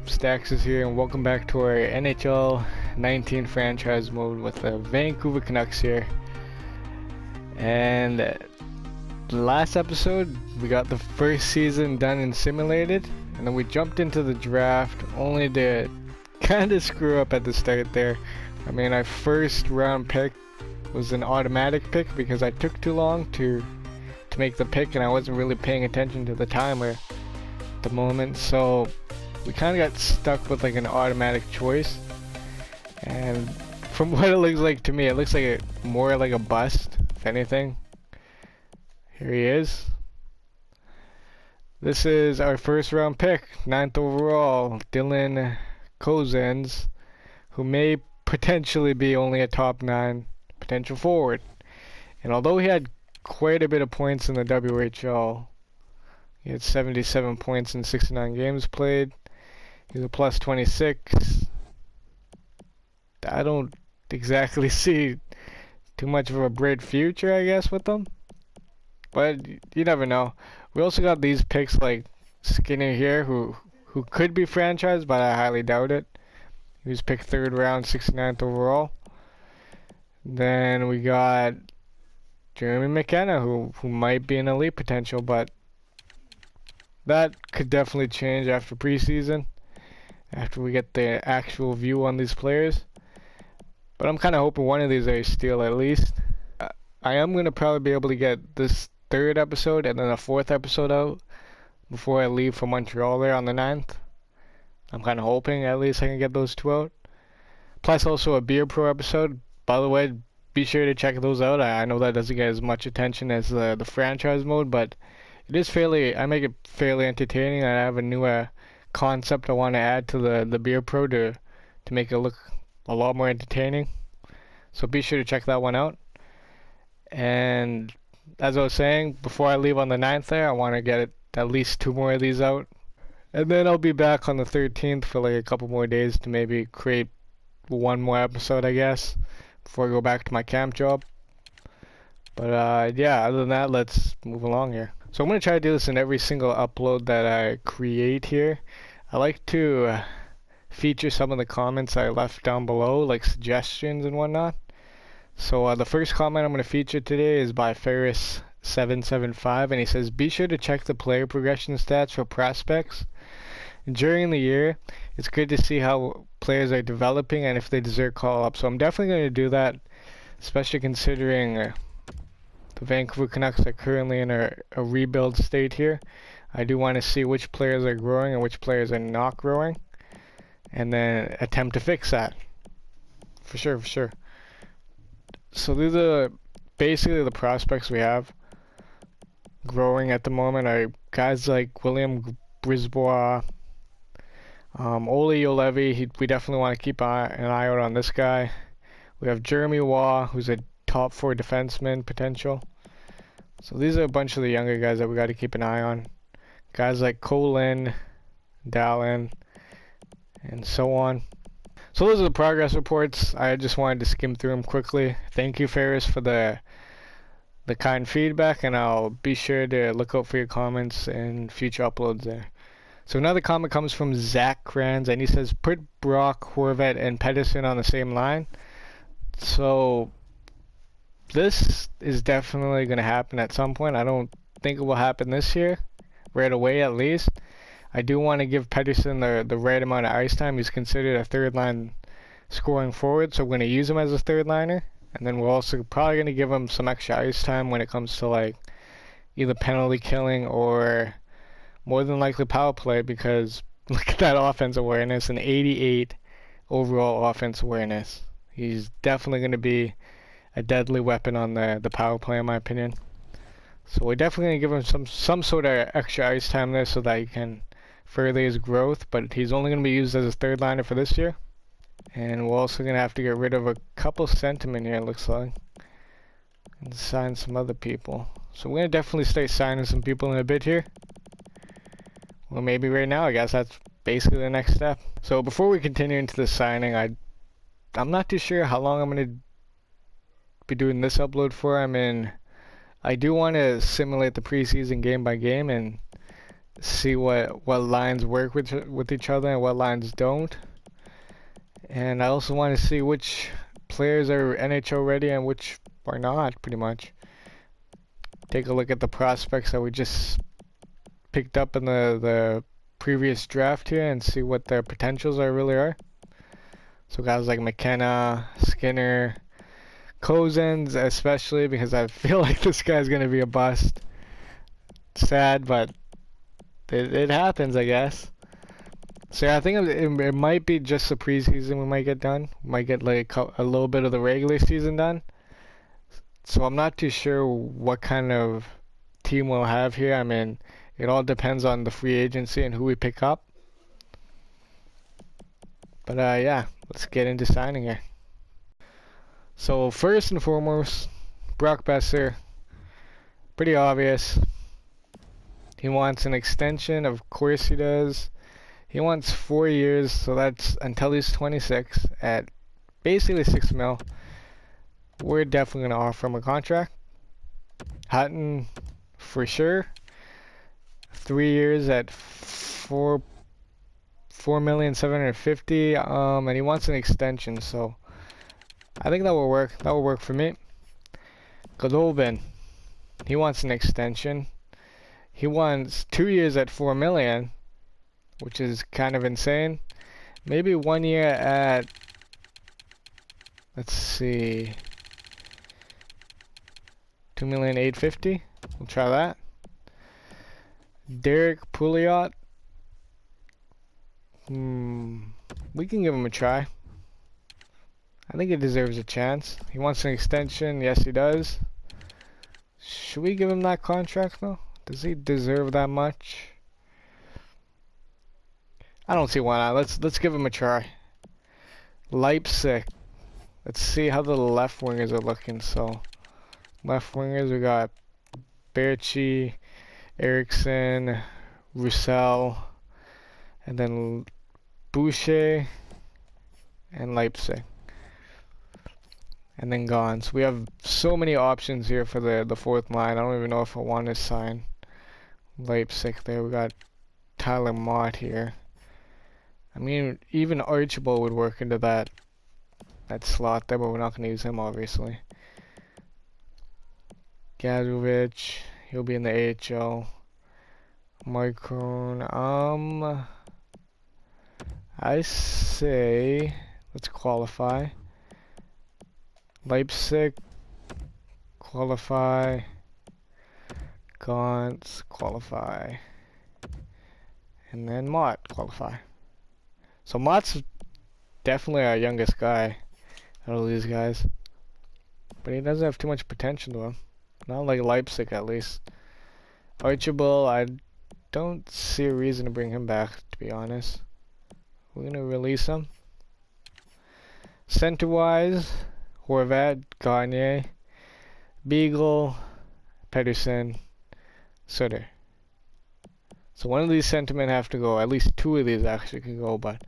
Staxers here, and welcome back to our NHL 19 franchise mode with the Vancouver Canucks here. And the last episode, we got the first season done and simulated, and then we jumped into the draft only to kind of screw up at the start there. I mean, our first round pick was an automatic pick because I took too long to make the pick, and I wasn't really paying attention to the timer at the moment, so we kind of got stuck with like an automatic choice. And from what it looks like to me, it looks like more like a bust, if anything. Here he is. This is our first round pick, 9th overall, Dylan Cozens, who may potentially be only a top 9 potential forward. And although he had quite a bit of points in the WHL, he had 77 points in 69 games played. He's a plus 26. I don't exactly see too much of a bright future, I guess, with them. But you never know. We also got these picks like Skinner here, who could be franchised, but I highly doubt it. He was picked 3rd round, 69th overall. Then we got Jeremy McKenna, who might be an elite potential, but that could definitely change after preseason, after we get the actual view on these players. But I'm kind of hoping one of these I steal at least. I am going to probably be able to get this 3rd episode and then a 4th episode out before I leave for Montreal there on the 9th. I'm kind of hoping at least I can get those 2 out. Plus also a Beer Pro episode. By the way, be sure to check those out. I know that doesn't get as much attention as the franchise mode, but it is I make it fairly entertaining, and I have a new concept I want to add to the Beer Pro to make it look a lot more entertaining. So be sure to check that one out. And as I was saying, before I leave on the 9th there, I want to get at least 2 more of these out. And then I'll be back on the 13th for like a couple more days to maybe create 1 more episode, I guess, before I go back to my camp job. But yeah, other than that, let's move along here. So I'm going to try to do this in every single upload that I create here. I like to feature some of the comments I left down below, like suggestions and whatnot. So the first comment I'm going to feature today is by Ferris775, and he says, be sure to check the player progression stats for prospects. During the year, it's good to see how players are developing and if they deserve call-up. So I'm definitely going to do that, especially considering the Vancouver Canucks are currently in a rebuild state here. I do want to see which players are growing and which players are not growing, and then attempt to fix that. For sure. So these are basically the prospects we have growing at the moment. Are guys like William Brisbois, Ole Jolevi. We definitely want to keep an eye out on this guy. We have Jeremy Waugh, who's a top 4 defenseman potential. So these are a bunch of the younger guys that we got to keep an eye on. Guys like Colin, Dallin, and so on. So those are the progress reports. I just wanted to skim through them quickly. Thank you, Ferris, for the kind feedback, and I'll be sure to look out for your comments in future uploads there. So another comment comes from Zach Kranz, and he says, put Brock, Horvat, and Pedersen on the same line. So this is definitely going to happen at some point. I don't think it will happen this year, right away at least. I do want to give Pedersen the right amount of ice time. He's considered a 3rd line scoring forward, so we're going to use him as a 3rd liner. And then we're also probably going to give him some extra ice time when it comes to like either penalty killing or more than likely power play, because look at that offense awareness, an 88 overall offense awareness. He's definitely going to be a deadly weapon on the power play, in my opinion. So we're definitely going to give him some sort of extra ice time there so that he can further his growth, but he's only going to be used as a 3rd liner for this year. And we're also going to have to get rid of a couple sentiment here, it looks like, and sign some other people. So we're going to definitely start signing some people in a bit here. Well, maybe right now, I guess that's basically the next step. So before we continue into the signing, I'm not too sure how long I'm going to be doing this upload for. I do want to simulate the preseason game by game, and see what lines work with each other and what lines don't. And I also want to see which players are NHL ready and which are not, pretty much. Take a look at the prospects that we just picked up in the previous draft here and see what their potentials really are. So guys like McKenna, Skinner, Cozens especially, because I feel like this guy's going to be a bust. Sad, but it happens, I guess. So yeah, I think it might be just the preseason we might get done. We might get like a little bit of the regular season done. So I'm not too sure what kind of team we'll have here. I mean, it all depends on the free agency and who we pick up. But yeah, let's get into signing here. So first and foremost, Brock Besser. Pretty obvious. He wants an extension, of course he does. He wants 4 years, so that's until he's 26 at basically $6 million. We're definitely going to offer him a contract. Hutton, for sure. 3 years at $4,750,000, and he wants an extension, so I think that will work. That will work for me. Golovin, he wants an extension. He wants 2 years at $4 million, which is kind of insane. Maybe 1 year at, let's see, $2,850,000. We'll try that. Derek Pouliot. We can give him a try. I think he deserves a chance. He wants an extension. Yes, he does. Should we give him that contract though? Does he deserve that much? I don't see why not. Let's give him a try. Leipzig. Let's see how the left wingers are looking. So left wingers, we got Berchi, Eriksson, Roussel, and then Boucher and Leipzig. And then gone. So we have so many options here for the fourth line. I don't even know if I want to sign Leipzig there. We got Tyler Mott here. I mean, even Archibald would work into that slot there, but we're not going to use him, obviously. Gazovic, he'll be in the AHL. Marcone, I say, let's qualify. Leipzig, qualify. Gauntz, qualify. And then Mott, qualify. So Mott's definitely our youngest guy out of these guys. But he doesn't have too much potential to him. Not like Leipzig, at least. Archibald, I don't see a reason to bring him back, to be honest. We're going to release him. Center-wise, Horvat, Gagne, Beagle, Pedersen, Sutter. So one of these centermen have to go. At least 2 of these actually can go, but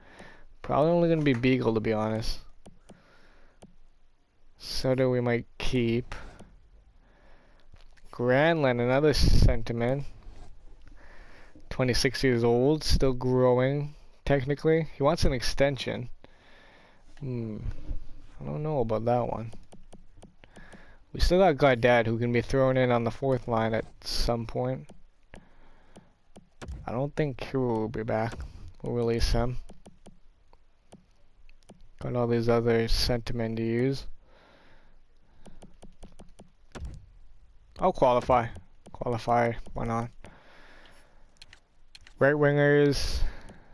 probably only going to be Beagle, to be honest. Sutter we might keep. Granlund, another centerman. 26 years old, still growing, technically. He wants an extension. I don't know about that one. We still got Gaudette, who can be thrown in on the fourth line at some point. I don't think Kiro will be back. We'll release him. Got all these other centermen to use. I'll qualify. Qualify, why not? Right wingers.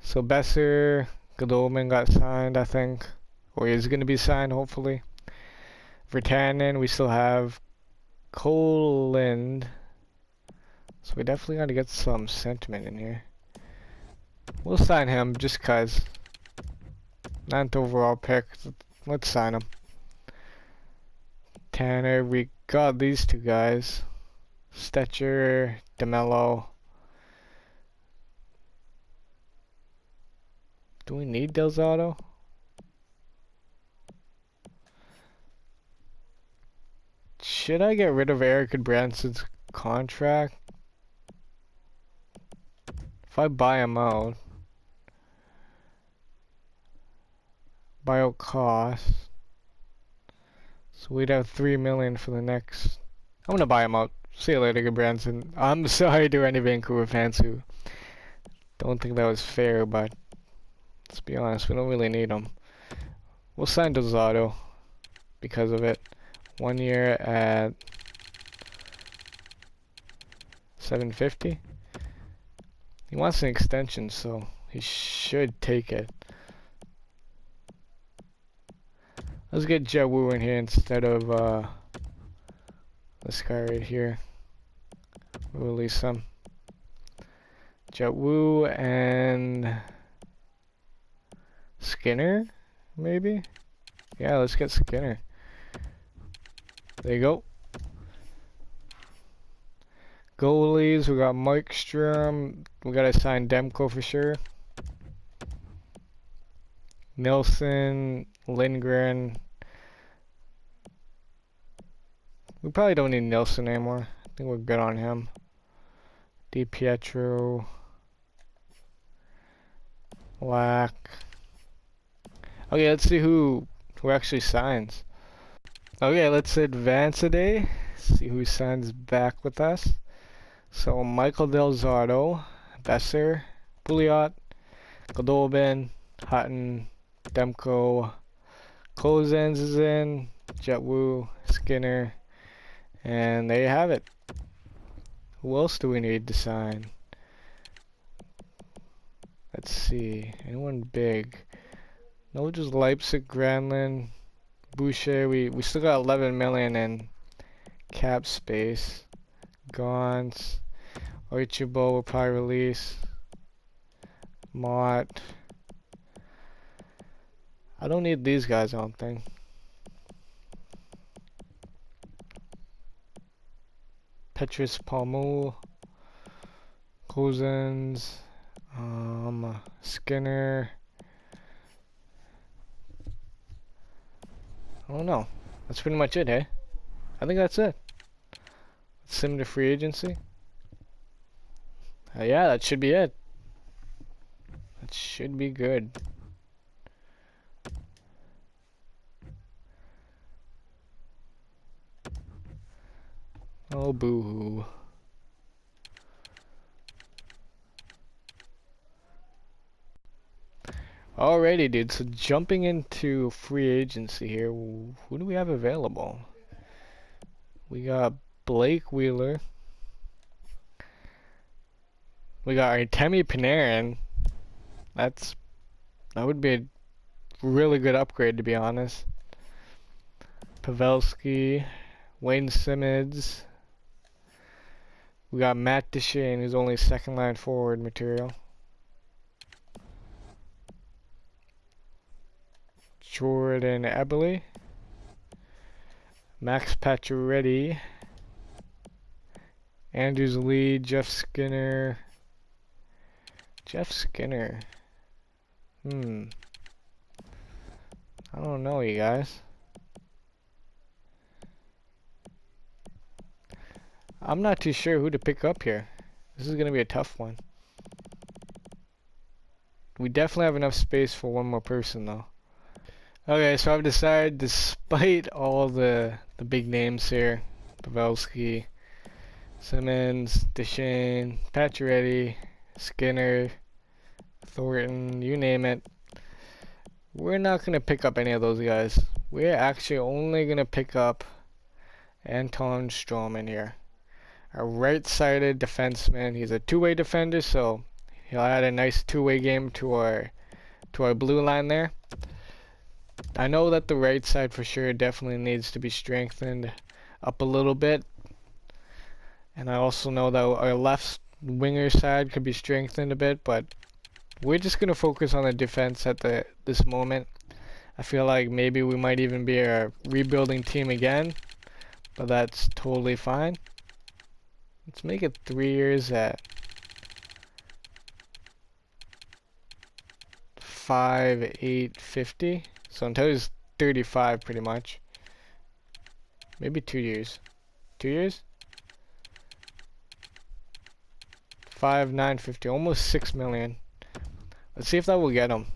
So Besser, Goldman got signed, I think. Or is going to be signed, hopefully. Virtanen, we still have Coland. So we definitely got to get some sentiment in here. We'll sign him just cause. 9th overall pick. Let's sign him. Tanner, we got these 2 guys. Stetcher, DeMello. Do we need Delzato? Should I get rid of Eric and Branson's contract? If I buy him out, buyout cost. So we'd have 3 million for the next. I'm gonna buy him out. See you later, good Branson. I'm sorry to any Vancouver fans who don't think that was fair, but let's be honest, we don't really need him. We'll sign Dozado because of it. 1 year at 750. He wants an extension, so he should take it. Let's get Jet Wu in here instead of this guy right here. We'll release him. Jet Wu and Skinner, maybe? Yeah, let's get Skinner. There you go. Goalies, we got Markstrom. We gotta sign Demko for sure. Nilsson, Lindgren. We probably don't need Nilsson anymore. I think we're good on him. DiPietro. Lack. Okay, let's see who actually signs. Okay, let's advance a day. See who signs back with us. So Michael Del Zotto, Besser, Pouliot, Goldobin, Hutton, Demko, Cozens is in, Jet Wu, Skinner, and there you have it. Who else do we need to sign? Let's see, anyone big? No, just Leipzig, Granlund, Boucher. We still got 11 million in cap space. Gauntz, Archibald will probably release. Mott. I don't need these guys, I don't think. Petrus Palmu, Cozens, Skinner. I don't know. That's pretty much it, hey? I think that's it. Let's send him to free agency. Yeah, that should be it. That should be good. Oh, boo-hoo. Alrighty, dude. So jumping into free agency here, who do we have available? We got Blake Wheeler. We got Artemi Panarin. That would be a really good upgrade, to be honest. Pavelski, Wayne Simmons. We got Matt Duchene, who's only second line forward material. Jordan Eberle. Max Pacioretty. Andrews Lee, Jeff Skinner. Jeff Skinner. I don't know, you guys. I'm not too sure who to pick up here. This is going to be a tough one. We definitely have enough space for one more person, though. Okay, so I've decided, despite all the big names here, Pavelski, Simmons, Duchene, Pacioretty, Skinner, Thornton, you name it, we're not going to pick up any of those guys. We're actually only going to pick up Anton Stralman here. A right-sided defenseman. He's a two-way defender, so he'll add a nice two-way game to our blue line there. I know that the right side for sure definitely needs to be strengthened up a little bit. And I also know that our left winger side could be strengthened a bit, but we're just going to focus on the defense at this moment. I feel like maybe we might even be a rebuilding team again, but that's totally fine. Let's make it 3 years at 5,850. So until he's 35 pretty much. Maybe 2 years. 2 years? 5,950, almost 6 million. Let's see if that will get him.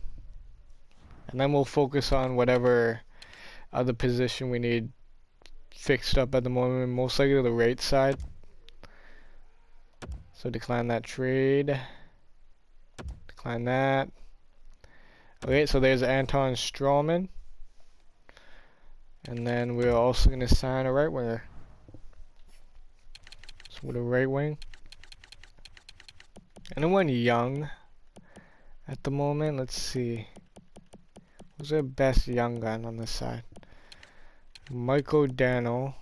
And then we'll focus on whatever other position we need fixed up at the moment, most likely the right side. So decline that trade. Decline that. Okay, so there's Anton Stralman. And then we're also going to sign a right winger. So with a right wing. Anyone young at the moment? Let's see. Who's our best young gun on this side? Michael Dano.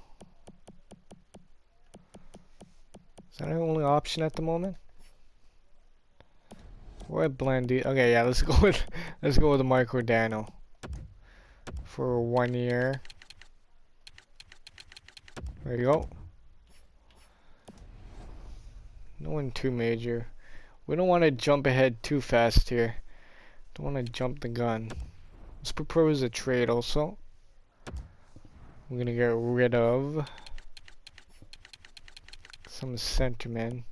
Is that our only option at the moment? Or Blendy? Okay, yeah, let's go with the Michael Dano for 1 year. There you go. No one too major. We don't want to jump ahead too fast here. Don't want to jump the gun. Let's propose a trade also. We're gonna get rid of some centermen.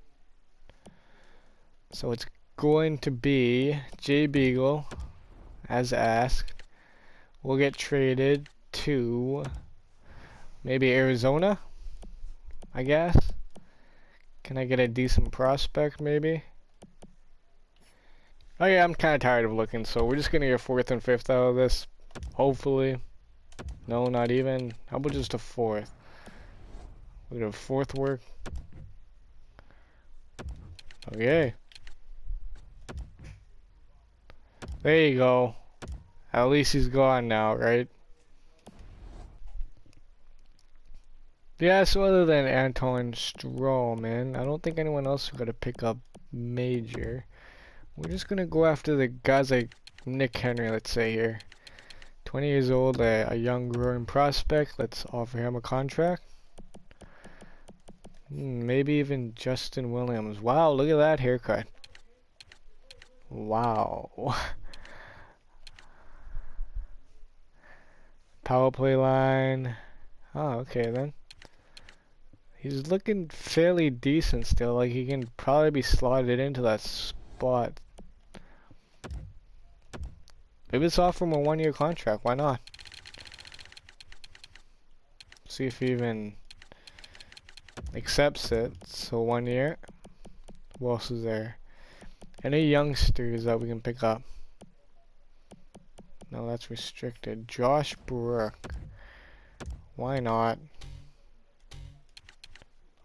So it's going to be Jay Beagle, as asked. We'll get traded to maybe Arizona, I guess. Can I get a decent prospect maybe? Oh yeah, I'm kind of tired of looking, so we're just gonna get 4th and 5th out of this, hopefully. No, not even. How about just a 4th? Would a 4th work? Okay. There you go. At least he's gone now, right? Yeah, so other than Anton Stralman, I don't think anyone else is going to pick up major. We're just going to go after the guys like Nick Henry, let's say here. 20 years old, a young growing prospect. Let's offer him a contract. Maybe even Justin Williams. Wow, look at that haircut. Wow. Power play line. Oh, okay then. He's looking fairly decent still. Like he can probably be slotted into that spot. Maybe it's off from a 1 year contract. Why not? See if he even accepts it. So 1 year. Who else is there? Any youngsters that we can pick up? No, that's restricted. Josh Brook. Why not?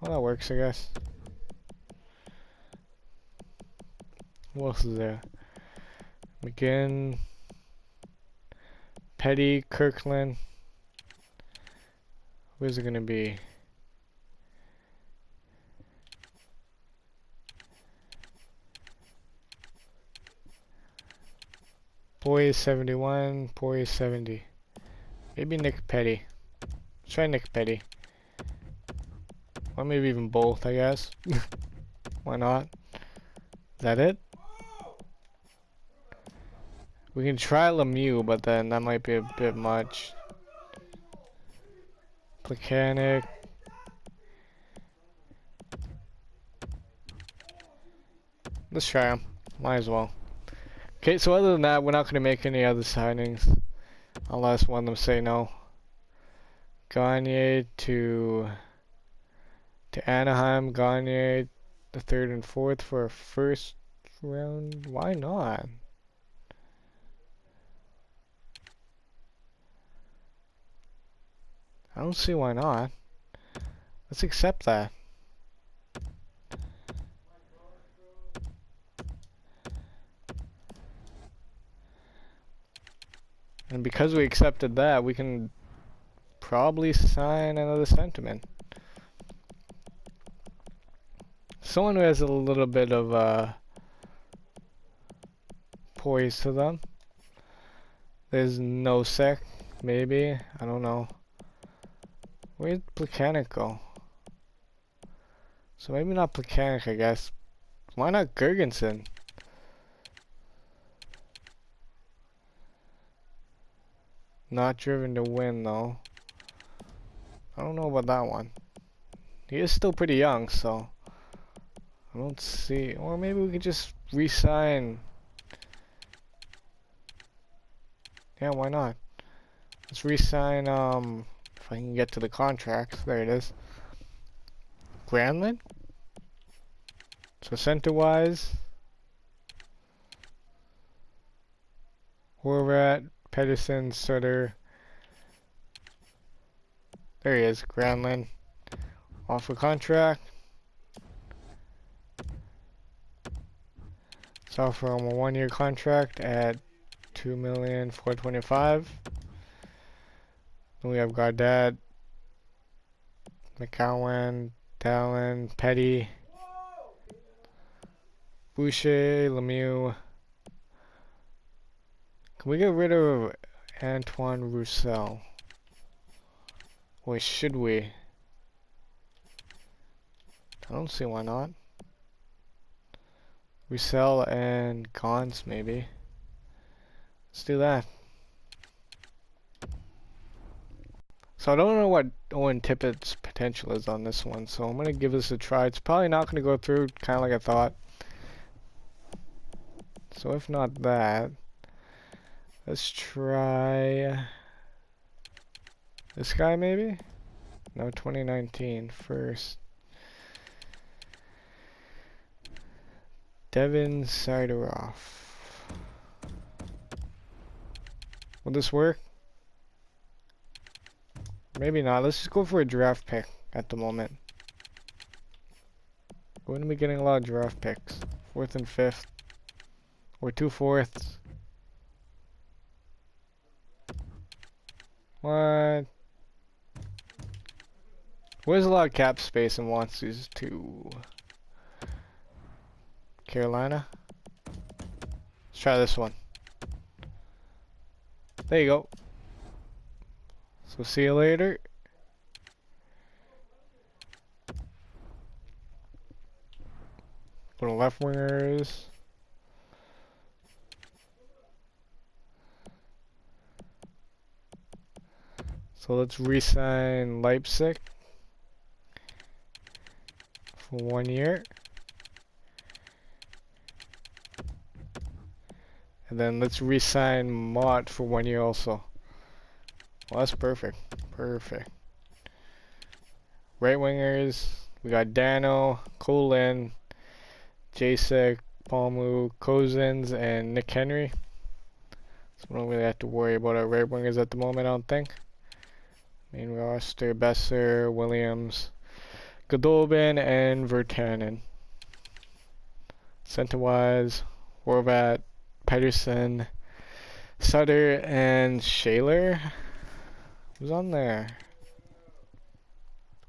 Well, that works, I guess. Who else is there? McGinn. Petty, Kirkland. Where's it gonna be? Boy is 71, Boy is 70. Maybe Nick Petty. Let's try Nick Petty. Or maybe even both, I guess. Why not? Is that it? We can try Lemieux, but then that might be a bit much. Plekanec. Let's try him. Might as well. Okay, so other than that, we're not going to make any other signings. Unless one of them say no. Gagne to Anaheim. Gagne the 3rd and 4th for a 1st round. Why not? I don't see why not. Let's accept that. And because we accepted that, we can probably sign another sentiment. Someone who has a little bit of poise to them. There's Nosek, maybe. I don't know. Where'd Plekanec go? So maybe not Plekanec, I guess. Why not Gergensen? Not driven to win, though. I don't know about that one. He is still pretty young, so I don't see, or maybe we could just re-sign. Yeah, why not? Let's re-sign, if I can get to the contracts. There it is. Granlund? So center-wise, Horvat, Pedersen, Sutter. There he is, Granlund. Off a contract. Let's offer him a 1-year contract at $2,425,000. Then we have Gaudette, McCowan, Dallin, Petty, Boucher, Lemieux. Can we get rid of Antoine Roussel? Or should we? I don't see why not. Roussel and Gons maybe. Let's do that. So I don't know what Owen Tippett's potential is on this one, so I'm going to give this a try. It's probably not going to go through, kind of like I thought. So if not that, let's try this guy maybe? No, 2019 first. Devin Sideroff. Will this work? Maybe not. Let's just go for a draft pick at the moment. We're going to be getting a lot of draft picks. 4th and 5th. Or 2 4ths. What? Where's a lot of cap space and wants these to Carolina? Let's try this one. There you go. So see you later. Little left wingers. So let's re-sign Leipzig for 1 year. And then let's re-sign Mott for 1 year also. Well, that's perfect. Perfect. Right wingers, we got Dano, Colin, Jacek, Palmu, Cozens, and Nick Henry. So we don't really have to worry about our right wingers at the moment, I don't think. Main roster, Besser, Williams, Godolbin, and Virtanen. Center-wise, Horvat, Pedersen, Sutter, and Shaler. Who's on there?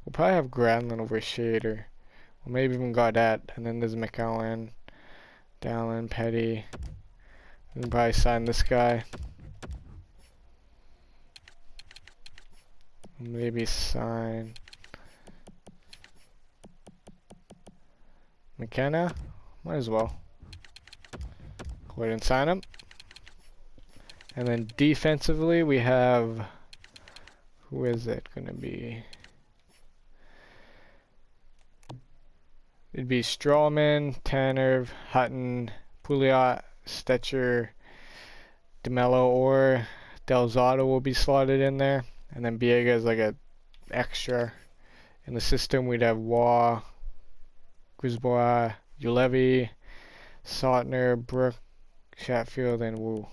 We'll probably have Granlund over Shader. Or maybe even Gaudette. And then there's McCowan, Dallin, Petty. We can probably sign this guy. Maybe sign McKenna. Might as well. Go ahead and sign him. And then defensively we have, who is it gonna be? It'd be Stralman, Tanner, Hutton, Pouliot, Stetcher, DeMello, or Delzato will be slotted in there. And then Biega is like a extra. In the system we'd have Waugh, Grisbois, Ulevi, Sautner, Brook, Chatfield, and Wu.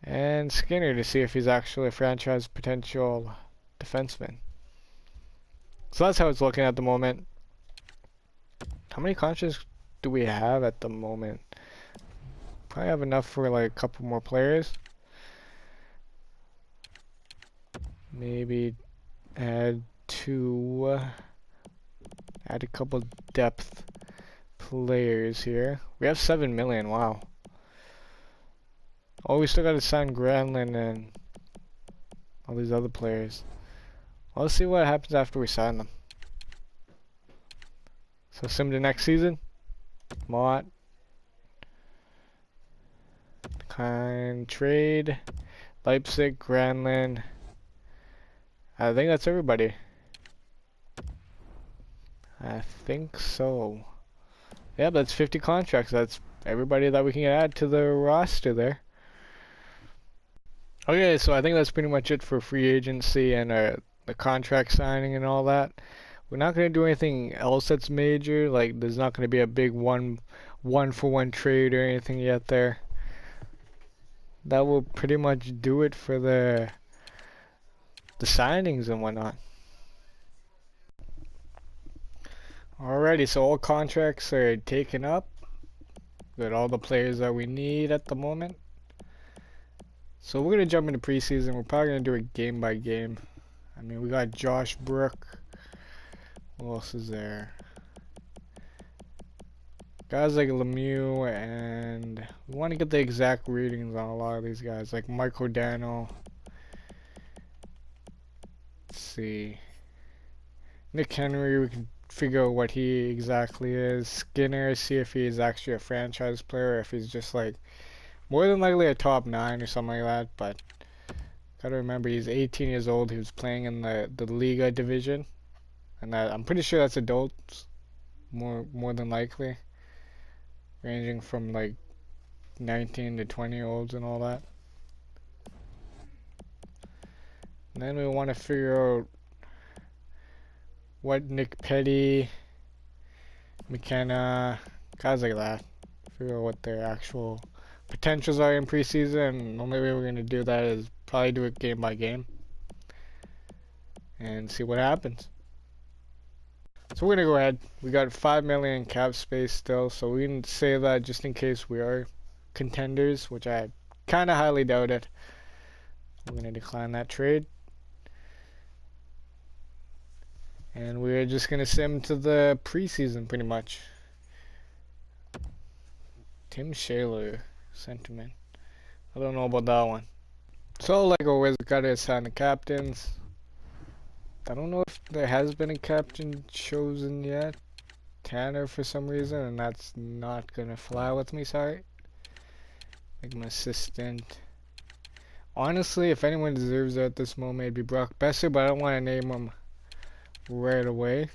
And Skinner to see if he's actually a franchise potential defenseman. So that's how it's looking at the moment. How many contracts do we have at the moment? Probably have enough for like a couple more players. Maybe add a couple depth players here. We have 7 million, wow. Oh, we still gotta sign Granlund and all these other players. Well, let's see what happens after we sign them. So sim to next season. Mott. Kind trade. Leipzig, Granlund. I think that's everybody. I think so. Yeah, that's 50 contracts. That's everybody that we can add to the roster there. Okay, so I think that's pretty much it for free agency and the contract signing and all that. We're not going to do anything else that's major. Like, there's not going to be a big one-for-one trade or anything yet there. That will pretty much do it for the signings and whatnot. Alrighty, so all contracts are taken up. Got all the players that we need at the moment. So we're gonna jump into preseason. We're probably gonna do it game by game. I mean, we got Josh Brook. Who else is there? Guys like Lemieux, and we want to get the exact readings on a lot of these guys, like Mike O'Donnell. Let's see. Nick Henry, we can figure out what he exactly is. Skinner, see if he's actually a franchise player, or if he's just like more than likely a top 9 or something like that. But gotta remember, he's 18 years old. He was playing in the Liga division, and I'm pretty sure that's adults, more than likely, ranging from like 19 to 20-year-olds and all that. And then we want to figure out what Nick Petty, McKenna, guys like that, figure out what their actual potentials are in preseason. And the only way we're going to do that is probably do it game by game and see what happens. So we're going to go ahead. We got 5 million cap space still, so we can save that just in case we are contenders, which I kind of highly doubt it. We're going to decline that trade. And we're just going to sim to the preseason pretty much. Tim Shaler, sentiment. I don't know about that one. So like always, we got to assign the captains. I don't know if there has been a captain chosen yet. Tanner for some reason, and that's not going to fly with me, sorry. Like my assistant. Honestly, if anyone deserves it at this moment, it'd be Brock Besser, but I don't want to name him right away.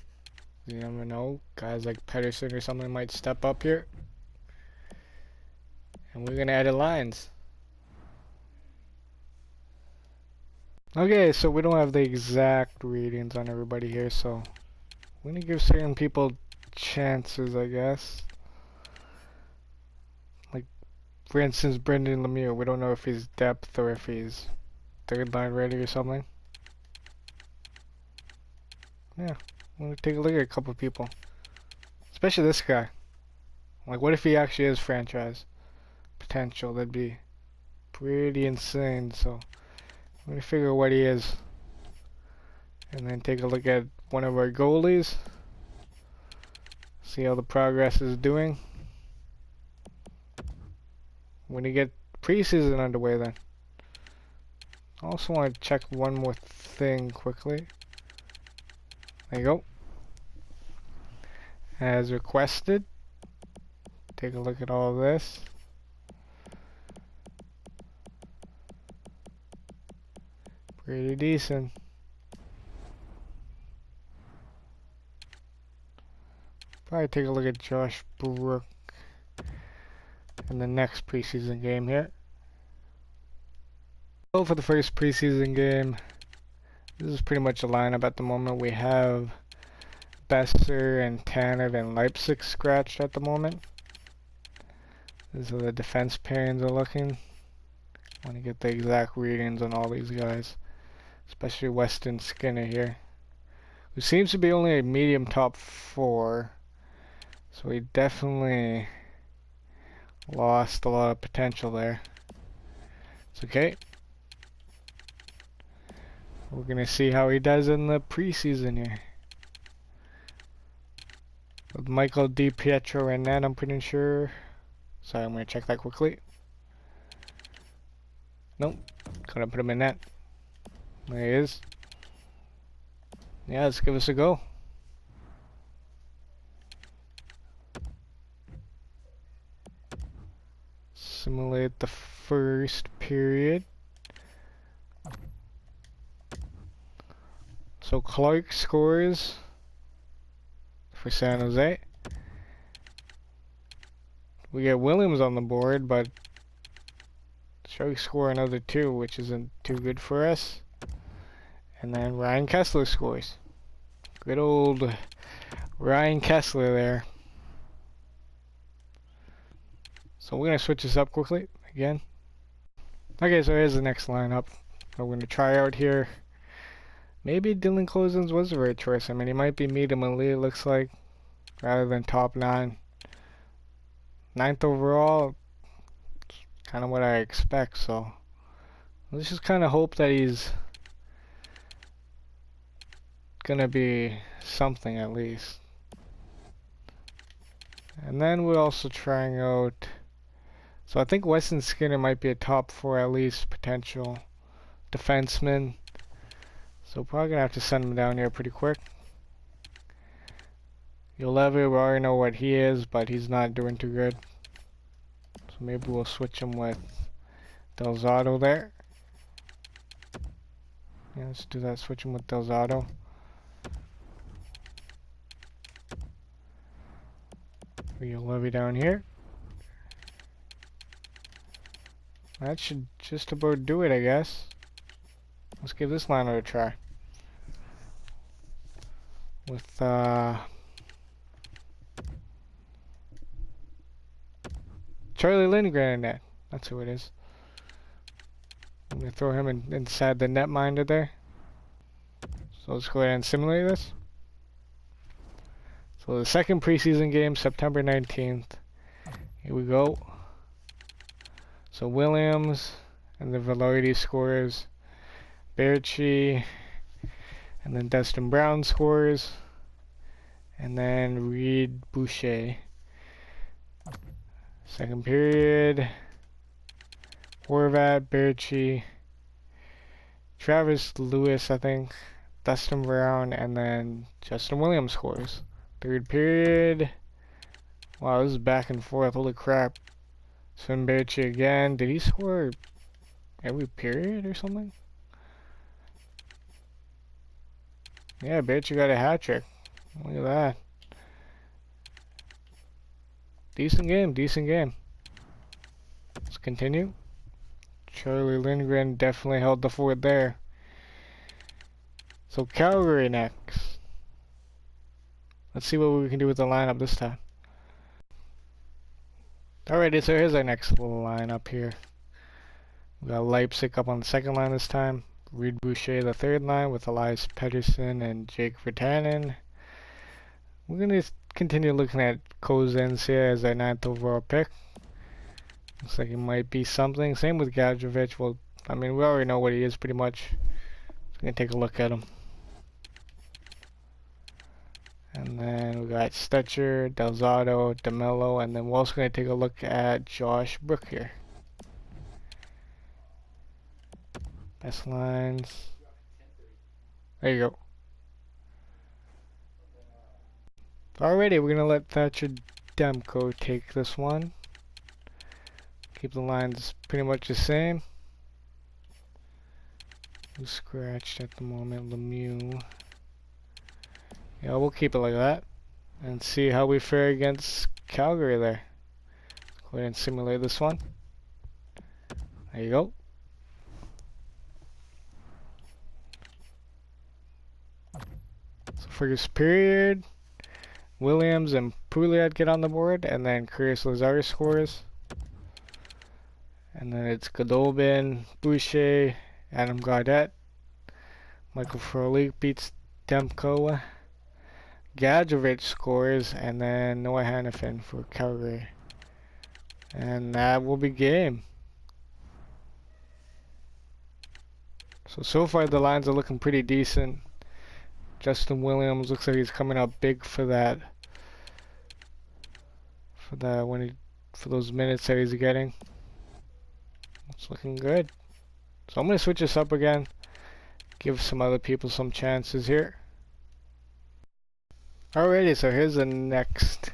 You never know. Guys like Pedersen or something might step up here. And we're gonna edit lines. Okay, so we don't have the exact readings on everybody here, so we're gonna give certain people chances, I guess. Like, for instance, Brendan Lemieux. We don't know if he's depth or if he's third line ready or something. Yeah, we'll take a look at a couple people. Especially this guy. Like, what if he actually is franchise potential? That'd be pretty insane, so I'm gonna figure out what he is. And then take a look at one of our goalies. See how the progress is doing. When you get preseason underway then. I also want to check one more thing quickly. There you go. As requested. Take a look at all of this. Pretty decent. Probably take a look at Josh Brook in the next preseason game here. So for the first preseason game, this is pretty much a lineup at the moment. We have Besser and Tanner and Leipzig scratched at the moment. These are the defense pairings are looking. I want to get the exact readings on all these guys, especially Weston Skinner here, who seems to be only a medium top 4, so he definitely lost a lot of potential there. It's okay. We're gonna see how he does in the preseason here. With Michael DiPietro and that, I'm pretty sure. Sorry, I'm gonna check that quickly. Nope, couldn't put him in that. There he is. Yeah, let's give this a go. Simulate the first period. So Clark scores for San Jose. We get Williams on the board, but Sharks score another 2, which isn't too good for us. And then Ryan Kessler scores. Good old Ryan Kessler there. So we're going to switch this up quickly again. Okay, so here's the next lineup we're going to try out here. Maybe Dylan Cozens was the right choice. I mean, he might be medium elite, it looks like, rather than top 9. 9th overall, kind of what I expect, so let's just kind of hope that he's gonna be something at least. And then we're also trying out, so I think Weston Skinner might be a top 4 at least potential defenseman, so probably gonna have to send him down here pretty quick. Ulevi, we already know what he is, but he's not doing too good, so maybe we'll switch him with Del Zotto there. Yeah, let's do that, switch him with Del Zotto. Ulevi down here. That should just about do it, I guess. Let's give this liner a try. With Charlie Lindgren in net. That's who it is. I'm gonna throw him inside the netminder there. So let's go ahead and simulate this. So the second preseason game, September 19th. Here we go. So Williams and the Velarde scores. Berchi and then Dustin Brown scores. And then Reed Boucher. Second period. Horvat, Berchi, Travis Lewis, I think, Dustin Brown, and then Justin Williams scores. Third period. Wow, this is back and forth. Holy crap. Sven Berchi again. Did he score every period or something? Yeah, Berchi got a hat trick. Look at that. Decent game, decent game. Let's continue. Charlie Lindgren definitely held the fort there. So Calgary next. Let's see what we can do with the lineup this time. Alrighty, so here's our next little lineup here. We got Leipzig up on the second line this time. Reed Boucher the third line with Elias Pettersson and Jake Virtanen. We're going to continue looking at Cozens here as our 9th overall pick. Looks like he might be something. Same with Gadjevich. Well, I mean, we already know what he is pretty much. So we're going to take a look at him. And then we got Stetcher, Del Zotto, DeMello, and then we're also going to take a look at Josh Brook here. Best lines. There you go. Alrighty, we're going to let Thatcher Demko take this one. Keep the lines pretty much the same. Who's scratched at the moment? Lemieux. Yeah, we'll keep it like that. And see how we fare against Calgary there. Go ahead and simulate this one. There you go. So first period, Williams and Pouliot get on the board, and then Curious Lazar scores. And then it's Godolbin, Boucher, Adam Gaudette, Michael Frolik beats Demko, Gadjevich scores, and then Noah Hannafin for Calgary. And that will be game. So far the lines are looking pretty decent. Justin Williams looks like he's coming up big for that. For those minutes that he's getting. It's looking good. So I'm going to switch this up again. Give some other people some chances here. Alrighty, so here's the next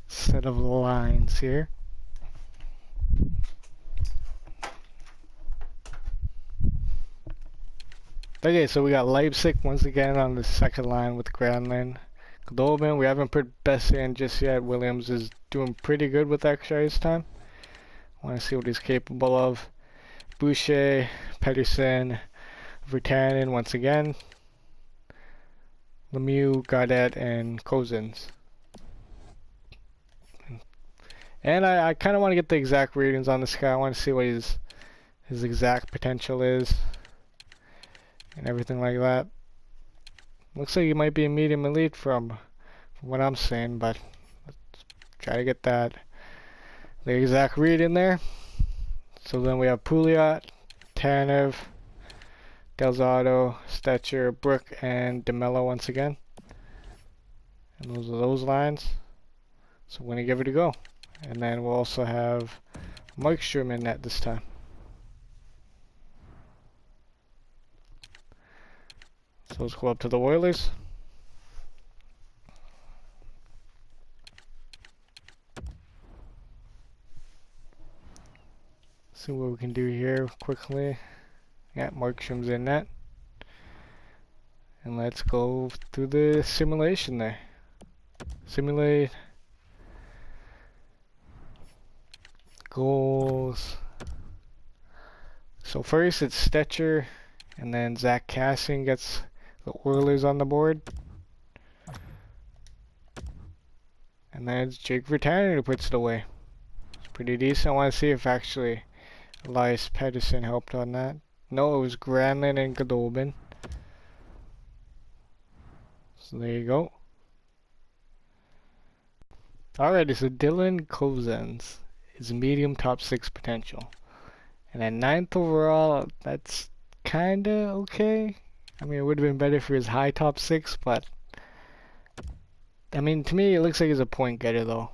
set of lines here. Okay, so we got Leipzig once again on the second line with Granlund, Goldman, we haven't put best in just yet. Williams is doing pretty good with extra ice time. I want to see what he's capable of. Boucher, Pedersen, Virtanen once again. Lemieux, Gaudette, and Cozens. And I kind of want to get the exact ratings on this guy. I want to see what his exact potential is and everything like that. Looks like he might be a medium elite from what I'm saying, but let's try to get the exact read in there. So then we have Pouliot, Tanev, Delzato, Stetcher, Brook, and DeMello once again. And those are those lines. So we're going to give it a go. And then we'll also have Markstrom in net this time. So let's go up to the Oilers. See what we can do here quickly. Yeah, Markstrom's in net. And let's go through the simulation there. Simulate. Goals. So first it's Stetcher, and then Zach Kassian gets the Oilers on the board. And then it's Jake Virtanen who puts it away. It's pretty decent. I want to see if actually Elias Pettersson helped on that. No, it was Granlund and Goldman. So there you go. Alrighty, so Dylan Cozens is medium top 6 potential. And at 9th overall, that's kinda okay. I mean, it would have been better for his high top 6, but I mean, to me, it looks like he's a point getter though.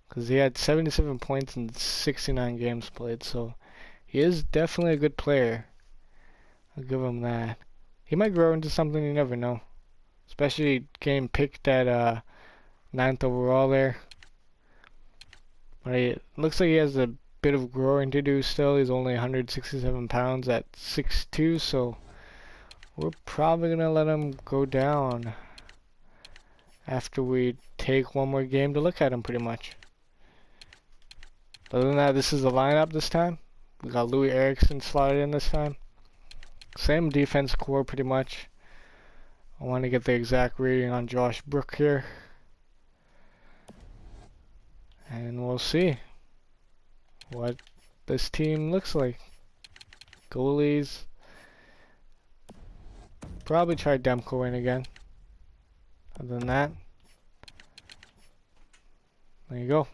Because he had 77 points in 69 games played, so he is definitely a good player. I'll give him that. He might grow into something, you never know. Especially getting picked at 9th overall there. But it looks like he has a bit of growing to do still. He's only 167 pounds at 6'2", so we're probably going to let him go down after we take one more game to look at him pretty much. Other than that, this is the lineup this time. We got Louis Eriksson slotted in this time. Same defense core pretty much. I want to get the exact rating on Josh Brook here. And we'll see what this team looks like. Goalies. Probably try Demko in again. Other than that, there you go.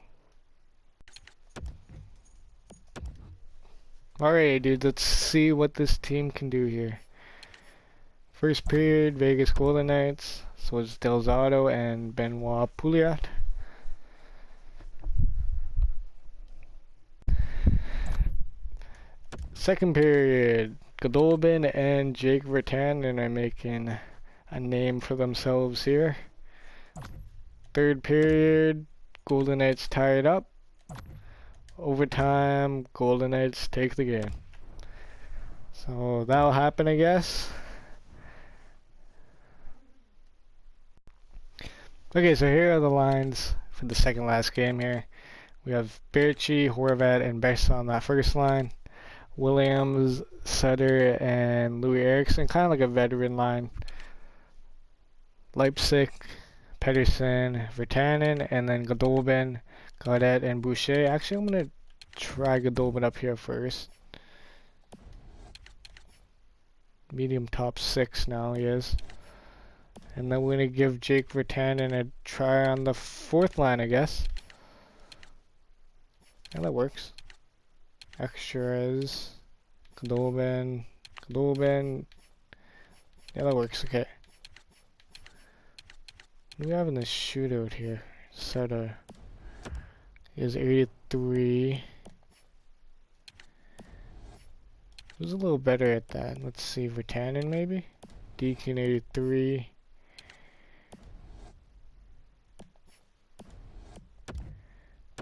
Alright, dude, let's see what this team can do here. First period, Vegas Golden Knights. So it's Delzato and Benoit Pouliot. Second period, Goldman and Jake Virtanen are making a name for themselves here. Third period, Golden Knights tie it up. Overtime, Golden Knights take the game. So that'll happen, I guess. Okay, so here are the lines for the second last game here. We have Berchi, Horvat, and Bess on that first line. Williams, Sutter, and Louis Eriksson, kind of like a veteran line. Leipzig, Pedersen, Virtanen, and then Goldman, Gaudette, and Boucher. Actually, I'm going to try Goldman up here first. Medium top 6 now he is. And then we're going to give Jake Virtanen a try on the fourth line, I guess. Yeah, that works. Extras. Goldman. Yeah, that works, okay. What do we have in this shootout here? Sutter is 83. Who's a little better at that? Let's see, Virtanen maybe? Deacon 83.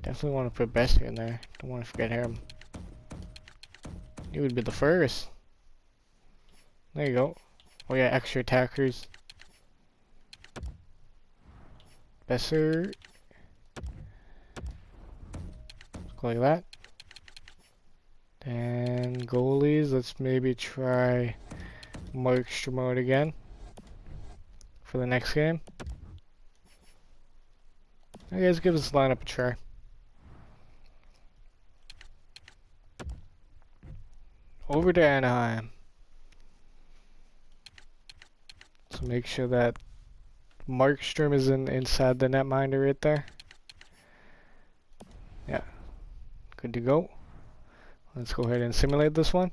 Definitely want to put Besser in there. Don't want to forget him. He would be the first. There you go. Oh yeah, extra attackers. Besser. Go like that. And goalies, let's maybe try Markstrom out again for the next game. I guess give this lineup a try. Over to Anaheim. So make sure that Markstrom is inside the netminder right there. Yeah, good to go. Let's go ahead and simulate this one.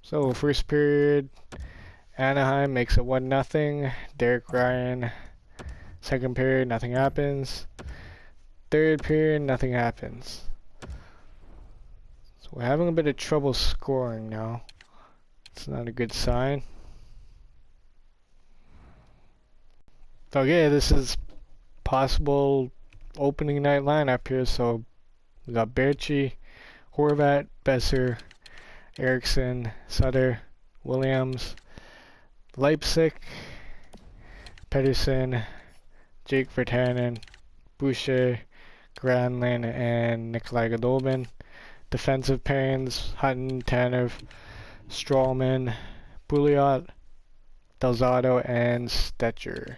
So first period, Anaheim makes it 1-0. Derek Ryan. Second period, nothing happens. Third period, nothing happens. So we're having a bit of trouble scoring now. It's not a good sign. Okay, this is possible opening night lineup here. So we got Berchi, Horvat, Besser, Eriksson, Sutter, Williams, Leipzig, Pedersen, Jake Virtanen, Boucher, Granlund, and Nikolai Goldobin. Defensive pairings, Hutton, Tanev, Stralman, Pouliot, Delzato, and Stetcher.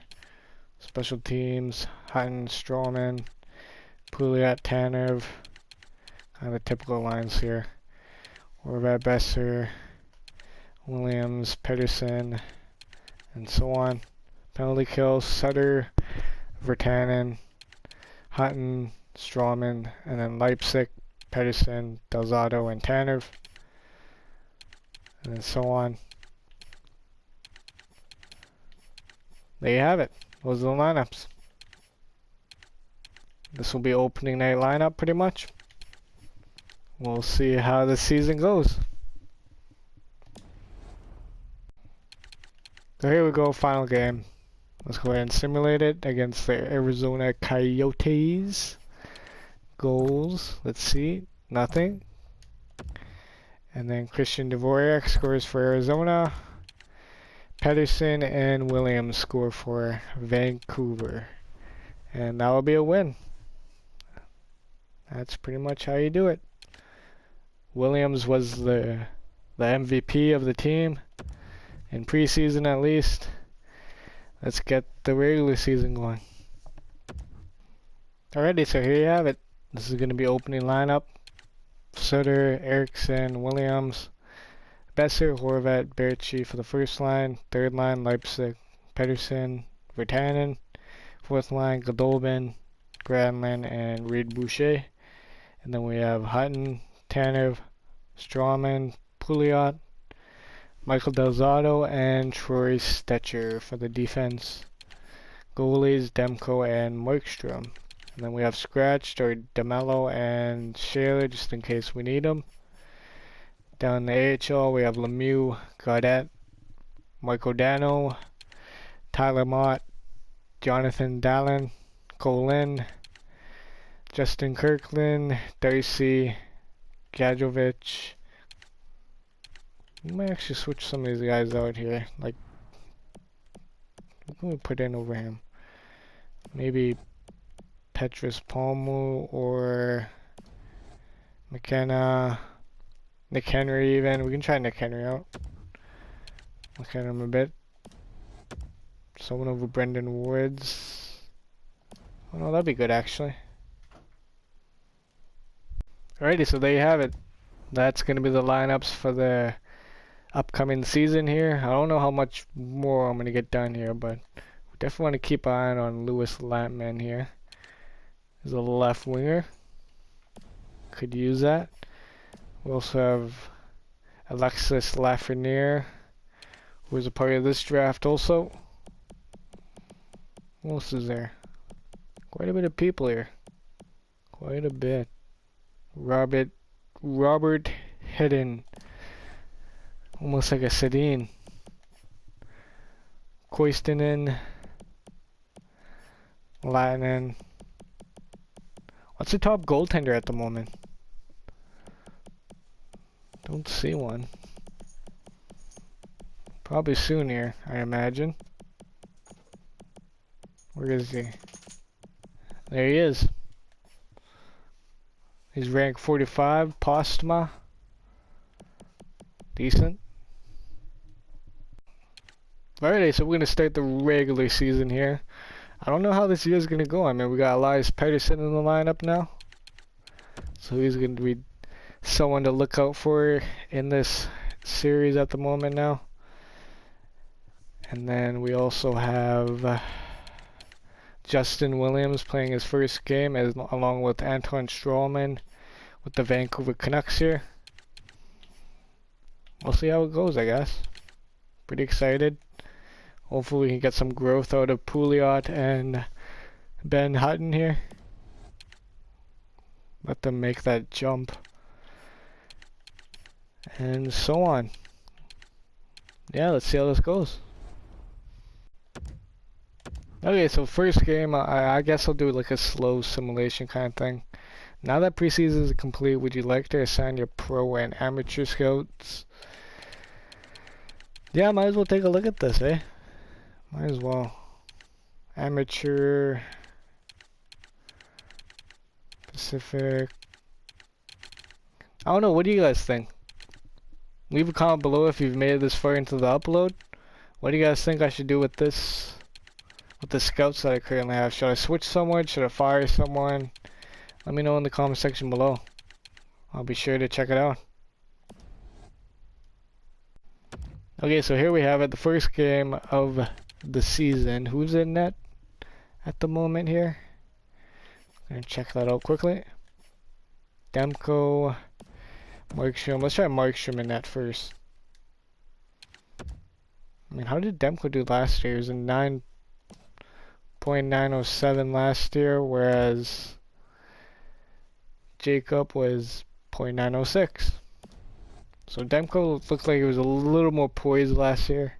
Special teams, Hutton, Stralman, Pouliot, Tanev. Kind of typical lines here. Horvat, Besser, Williams, Pedersen, and so on. Penalty kill, Sutter, Virtanen, Hutton, Stralman, and then Leipzig, Pedersen, Delzato, and Tanev, and then so on. There you have it. Those are the lineups. This will be opening night lineup pretty much. We'll see how the season goes. So here we go, final game. Let's go ahead and simulate it against the Arizona Coyotes. Goals, let's see, nothing. And then Christian Dvorak scores for Arizona. Pedersen and Williams score for Vancouver. And that will be a win. That's pretty much how you do it. Williams was the MVP of the team in preseason at least. Let's get the regular season going. Alrighty, so here you have it. This is going to be opening lineup. Sutter, Eriksson, Williams, Besser, Horvat, Berchi for the first line. Third line, Leipzig, Pedersen, Virtanen. Fourth line, Goldobin, Granlund, and Reed Boucher. And then we have Hutton, Tanev, Stralman, Pouliot, Michael Delzato, and Troy Stetcher for the defense. Goalies, Demko and Markstrom. And then we have scratched or DeMello and Shaler just in case we need them. Down in the AHL we have Lemieux, Gaudette, Mike O'Dano, Tyler Mott, Jonathan Dallin, Colin, Justin Kirkland, Darcy, Gadjovich. We might actually switch some of these guys out here. Like, what can we put in over him? Maybe Petrus Palmu or McKenna, Nick Henry even. We can try Nick Henry out. Look at him a bit. Someone over Brendan Woods. Oh no, that'd be good actually. Alrighty, so there you have it. That's going to be the lineups for the upcoming season here. I don't know how much more I'm going to get done here, but we definitely want to keep an eye on Lewis Lampman here. He's a left winger. Could use that. We also have Alexis Lafreniere, who is a part of this draft also. What else is there? Quite a bit of people here. Quite a bit. Robert Hedden. Almost like a Sedin. Koistinen. Latinen. What's the top goaltender at the moment? Don't see one. Probably soon here, I imagine. Where is he? There he is. He's rank 45, Postma. Decent. Alrighty, so we're going to start the regular season here. I don't know how this year's going to go. I mean, we got Elias Pettersson in the lineup now. So he's going to be someone to look out for in this series at the moment now. And then we also have Justin Williams playing his first game along with Anton Stralman with the Vancouver Canucks here. We'll see how it goes, I guess. Pretty excited. Hopefully we can get some growth out of Pouliot and Ben Hutton here. Let them make that jump. And so on. Yeah, let's see how this goes. Okay, so first game, I guess I'll do like a slow simulation kind of thing. Now that preseason is complete, would you like to assign your pro and amateur scouts? Yeah, might as well take a look at this, eh? Might as well. Amateur, Pacific. I don't know, what do you guys think? Leave a comment below if you've made it this far into the upload. What do you guys think I should do with this? With the scouts that I currently have? Should I switch someone? Should I fire someone? Let me know in the comment section below. I'll be sure to check it out. Okay, so here we have it, the first game of the season. Who's in net at the moment here? I'm gonna check that out quickly. Demko, Markstrom. Let's try Markstrom in net first. I mean, how did Demko do last year? He was in 9.907 last year, whereas Jacob was 0.906. So Demko looked like he was a little more poised last year.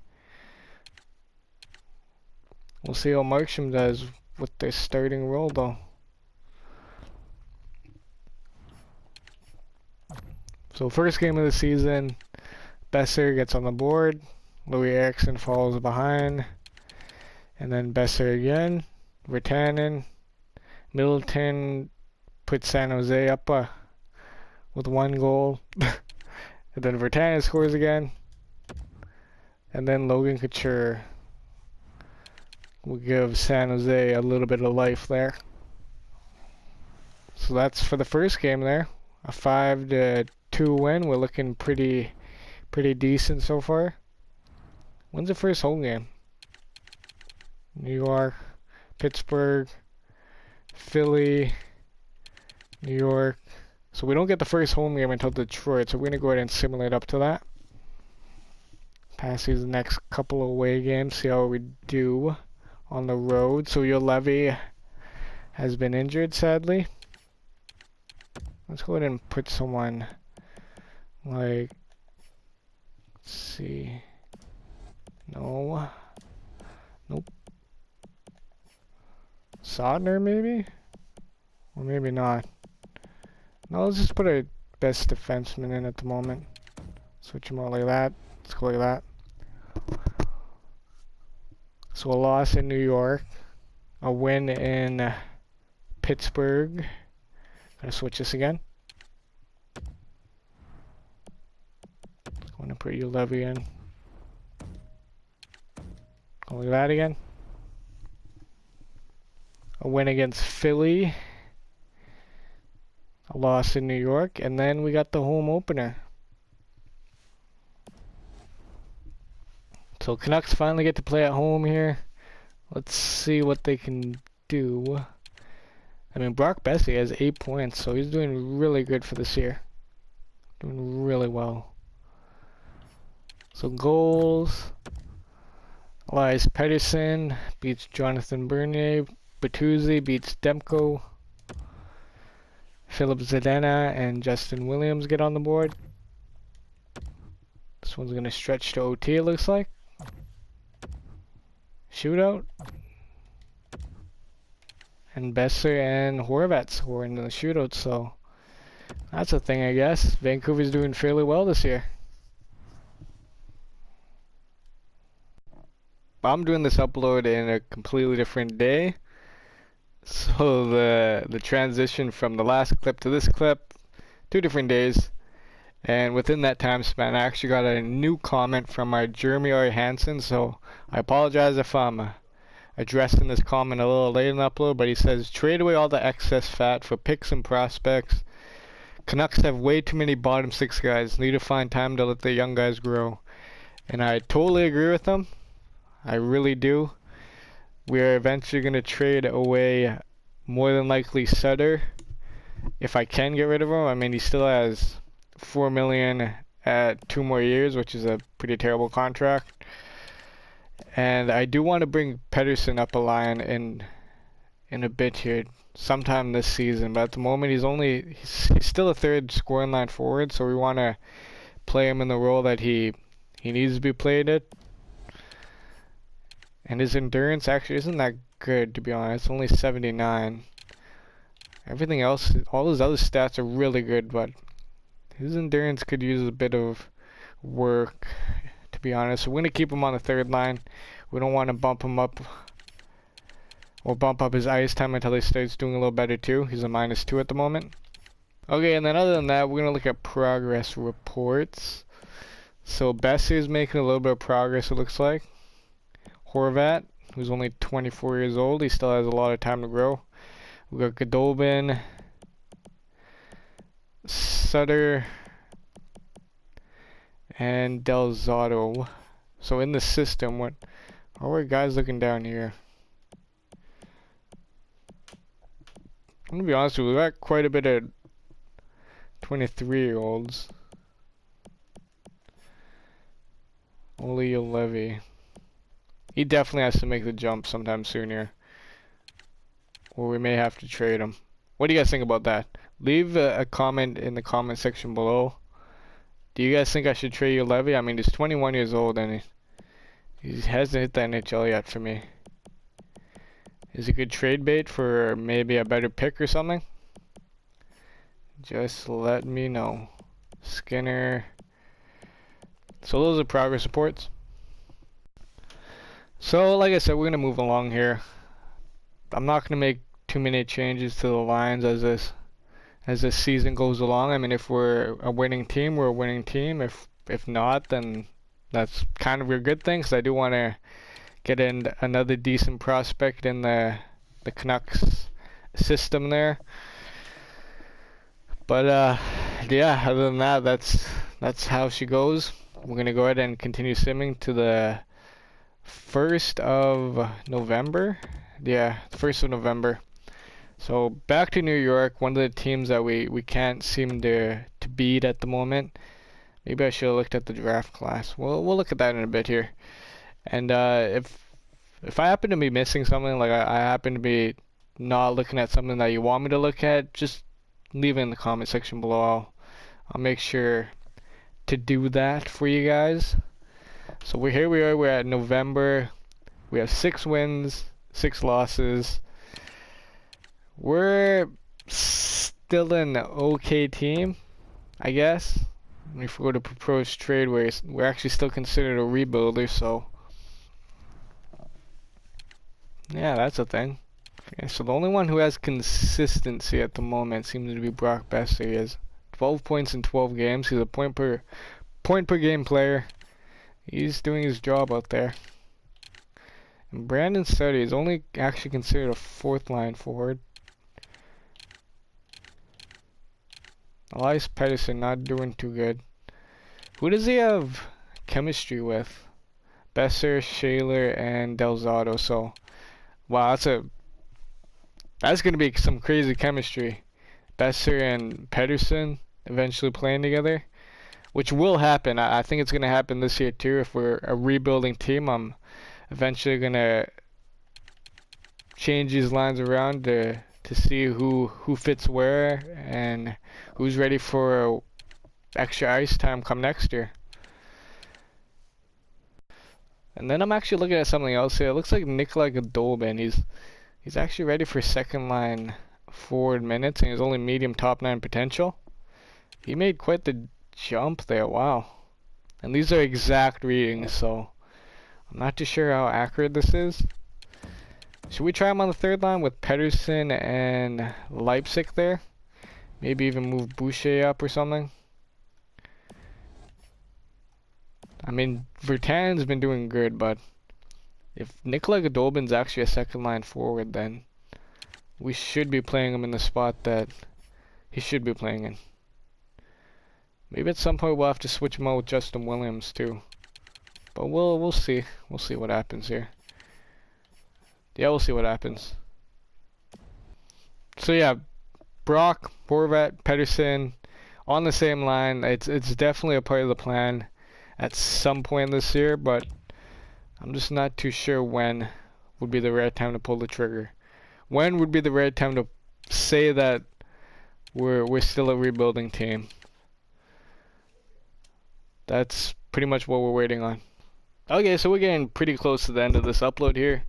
We'll see how Markstrom does with their starting role though. So first game of the season, Besser gets on the board, Louis Eriksson falls behind, and then Besser again, Virtanen, Middleton puts San Jose up with 1 goal, and then Virtanen scores again, and then Logan Couture will give San Jose a little bit of life there. So that's for the first game there, a 5-2 win. We're looking pretty decent so far. When's the first home game? New York, Pittsburgh, Philly, New York. So we don't get the first home game until Detroit, so we're going to go ahead and simulate up to that. Pass these next couple of away games, see how we do on the road. So your Levy has been injured, sadly. Let's go ahead and put someone like, let's see. No. Nope. Sodner maybe? Or maybe not. No, let's just put our best defenseman in at the moment. Switch him out like that. Let's go like that. So a loss in New York. A win in Pittsburgh. Gonna switch this again. Going to put your Levy in. Go like that again. A win against Philly. A loss in New York. And then we got the home opener. So Canucks finally get to play at home here. Let's see what they can do. I mean, Brock Bessie has 8 points, so he's doing really good for this year. Doing really well. So goals. Elias Pettersson beats Jonathan Bernier. Bertuzzi beats Demko. Philip Zadina and Justin Williams get on the board. This one's going to stretch to OT, it looks like. Shootout. And Besser and Horvat score in the shootout, so that's a thing, I guess. Vancouver's doing fairly well this year. I'm doing this upload in a completely different day. So the transition from the last clip to this clip, 2 different days. And within that time span, I actually got a new comment from our Jeremy R. Hansen. So I apologize if I'm addressing this comment a little late in the upload, but he says, trade away all the excess fat for picks and prospects. Canucks have way too many bottom 6 guys. Need to find time to let the young guys grow. And I totally agree with him. I really do. We are eventually going to trade away, more than likely, Sutter, if I can get rid of him. I mean, he still has $4 million at 2 more years, which is a pretty terrible contract. And I do want to bring Pedersen up a line in a bit here, sometime this season. But at the moment, he's still a 3rd scoring line forward, so we want to play him in the role that he needs to be played at. And his endurance actually isn't that good, to be honest. It's only 79. Everything else, all his other stats are really good, but his endurance could use a bit of work, to be honest. So we're going to keep him on the 3rd line. We don't want to bump him up or bump up his ice time until he starts doing a little better too. He's a -2 at the moment. Okay, and then other than that, we're going to look at progress reports. So Bessie is making a little bit of progress, it looks like. Horvat, who's only 24 years old, he still has a lot of time to grow. We got Godobin, Sutter, and Del Zotto. So in the system, what are our guys looking down here? I'm gonna be honest with you, we got quite a bit of 23-year-olds. Oli Levy. He definitely has to make the jump sometime soon here, or we may have to trade him. What do you guys think about that? Leave a comment in the comment section below. Do you guys think I should trade Levy? I mean, he's 21 years old and he hasn't hit the NHL yet for me. Is he a good trade bait for maybe a better pick or something? Just let me know. Skinner. So those are progress reports. So like I said, we're going to move along here. I'm not going to make too many changes to the lines as this season goes along. I mean, if we're a winning team, we're a winning team. If not, then that's kind of a good thing, because I do want to get in another decent prospect in the Canucks system there. But yeah, other than that, that's how she goes. We're going to go ahead and continue simming to the 1st of November. Yeah, the 1st of November. So back to New York, one of the teams that we can't seem to beat at the moment. Maybe I should have looked at the draft class. We'll look at that in a bit here. And if I happen to be missing something, like I happen to be not looking at something that you want me to look at, just leave it in the comment section below. I'll make sure to do that for you guys. So we're at November. We have 6 wins, 6 losses. We're still an okay team, I guess. If we go to proposed trade, we're actually still considered a rebuilder, so yeah, that's a thing. Okay, so the only one who has consistency at the moment seems to be Brock Besser. He has 12 points in 12 games. He's a point per game player. He's doing his job out there. And Brandon Sutter is only actually considered a 4th line forward. Elias Pettersson not doing too good. Who does he have chemistry with? Besser, Shaler, and Del Zotto. So, wow, that's gonna be some crazy chemistry. Besser and Pettersson eventually playing together, which will happen. I think it's gonna happen this year too. If we're a rebuilding team, I'm eventually gonna change these lines around to see who fits where and who's ready for extra ice time come next year. And then I'm actually looking at something else here. It looks like Nikolai Godobin. He's actually ready for 2nd line forward minutes, and he's only medium top 9 potential. He made quite the jump there. Wow. And these are exact readings, so I'm not too sure how accurate this is. Should we try him on the third line with Pedersen and Leipzig there? Maybe even move Boucher up or something. I mean, Virtanen's been doing good, but if Nikolai Goldobin's actually a second line forward, then we should be playing him in the spot that he should be playing in. Maybe at some point we'll have to switch him out with Justin Williams too. But we'll see. We'll see what happens here. Yeah, we'll see what happens. So yeah, Brock, Horvat, Pedersen on the same line. It's definitely a part of the plan at some point this year, but I'm just not too sure when would be the right time to pull the trigger. When would be the right time to say that we're still a rebuilding team? That's pretty much what we're waiting on. Okay, so we're getting pretty close to the end of this upload here.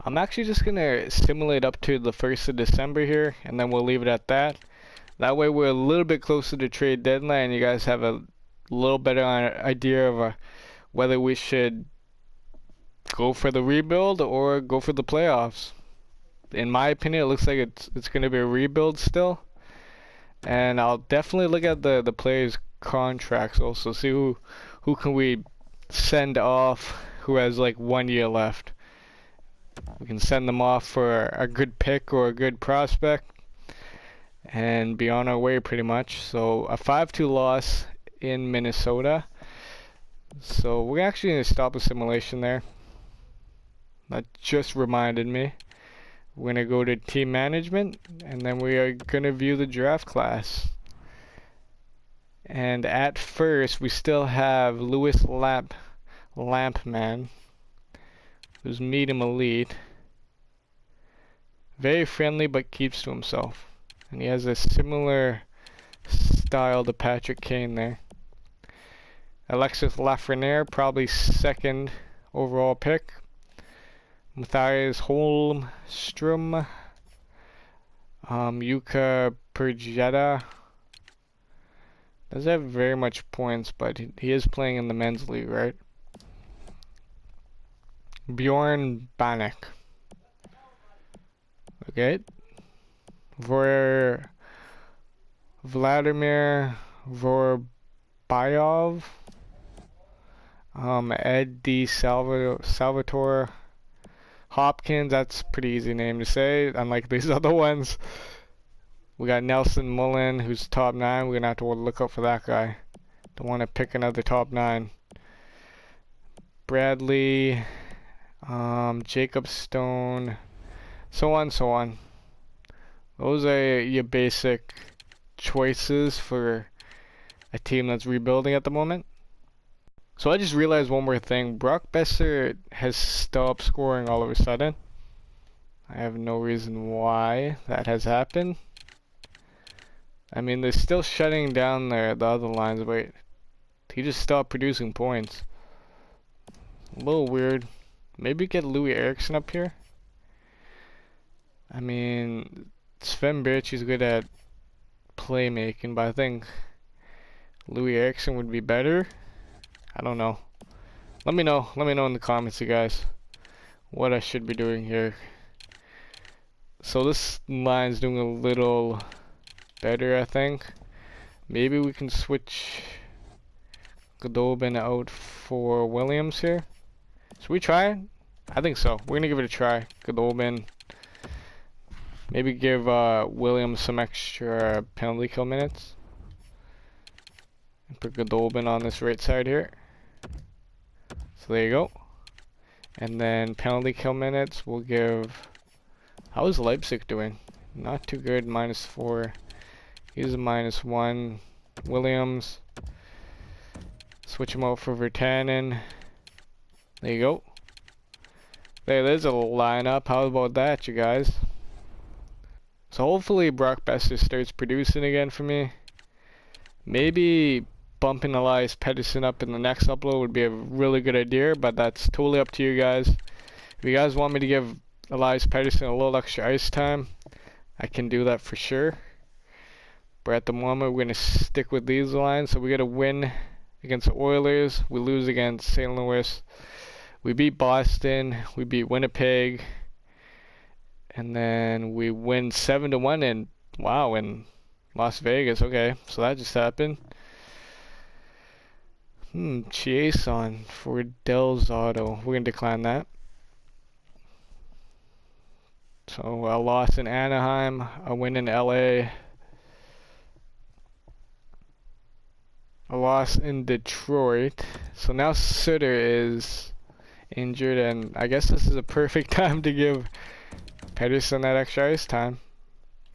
I'm actually just gonna simulate up to the 1st of December here, and then we'll leave it at that. That way we're a little bit closer to trade deadline, and you guys have a little better idea of whether we should go for the rebuild or go for the playoffs. In my opinion, it looks like it's gonna be a rebuild still, and I'll definitely look at the players' contracts also, see who can we send off who has like 1 year left. We can send them off for a good pick or a good prospect and be on our way pretty much. So a 5-2 loss in Minnesota. So we're actually going to stop the simulation there. That just reminded me. We're going to go to team management, and then we are going to view the draft class. And at first we still have Lewis Lampman, who's medium elite. Very friendly but keeps to himself. And he has a similar style to Patrick Kane there. Alexis Lafreniere, probably 2nd overall pick. Matthias Holmstrom. Yuka Perjeta. Doesn't have very much points, but he is playing in the men's league, right? Bjorn Banek. Okay. Vladimir Vorbayov. Ed D. Salvatore Hopkins. That's a pretty easy name to say, unlike these other ones. We got Nelson Mullen, who's top 9. We're going to have to look out for that guy. Don't want to pick another top 9. Bradley, Jacob Stone, so on, so on. Those are your basic choices for a team that's rebuilding at the moment. So I just realized one more thing. Brock Besser has stopped scoring all of a sudden. I have no reason why that has happened. I mean, they're still shutting down the other lines, but he just stopped producing points. A little weird. Maybe get Louis Eriksson up here. I mean, Sven Birchie's good at playmaking, but I think Louis Eriksson would be better. I don't know. Let me know in the comments, you guys, what I should be doing here. So this line's doing a little better, I think. Maybe we can switch Goldobin out for Williams here. Should we try it? I think so. We're gonna give it a try. Goldobin. Maybe give Williams some extra penalty kill minutes. And put Goldobin on this right side here. So there you go. And then penalty kill minutes we'll give... How is Leipzig doing? Not too good. -4. He's a -1. Williams. Switch him out for Virtanen. There you go. There's a lineup. How about that, you guys? So hopefully Brock Besser starts producing again for me. Maybe bumping Elias Pettersson up in the next upload would be a really good idea, but that's totally up to you guys. If you guys want me to give Elias Pettersson a little extra ice time, I can do that for sure. But at the moment, we're going to stick with these lines. So we got to win against the Oilers. We lose against St. Louis. We beat Boston, we beat Winnipeg, and then we win 7-1 in Las Vegas. Okay, so that just happened. Chiason for Del's Auto. We're gonna decline that. So a loss in Anaheim, a win in LA, a loss in Detroit. So now Sutter is injured, and I guess this is a perfect time to give Pedersen that extra ice time.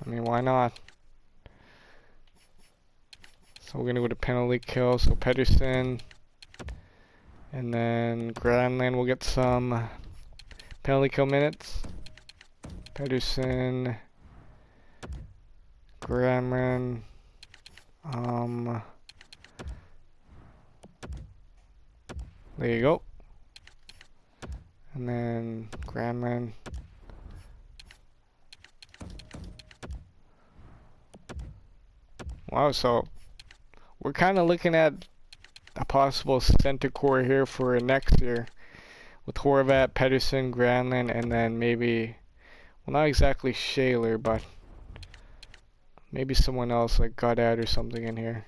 I mean, why not? So we're gonna go to penalty kill. So Pedersen, and then Granlund will get some penalty kill minutes. Pedersen, Granlund, there you go. And then Granlund. Wow, so we're kind of looking at a possible center core here for next year with Horvat, Pedersen, Granlund, and then maybe, well, not exactly Shaler, but maybe someone else like Goddard or something in here,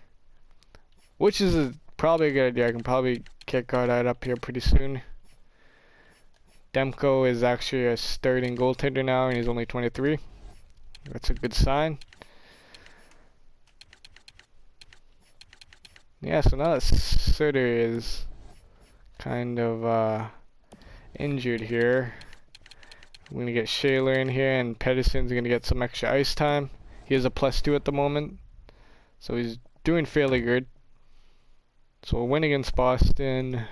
which is probably a good idea. I can probably get Goddard up here pretty soon. Demko is actually a starting goaltender now, and he's only 23. That's a good sign. Yeah, so now that Sutter is kind of injured here, we're going to get Shaler in here, and Pedersen's going to get some extra ice time. He has a +2 at the moment, so he's doing fairly good. So we'll win against Boston.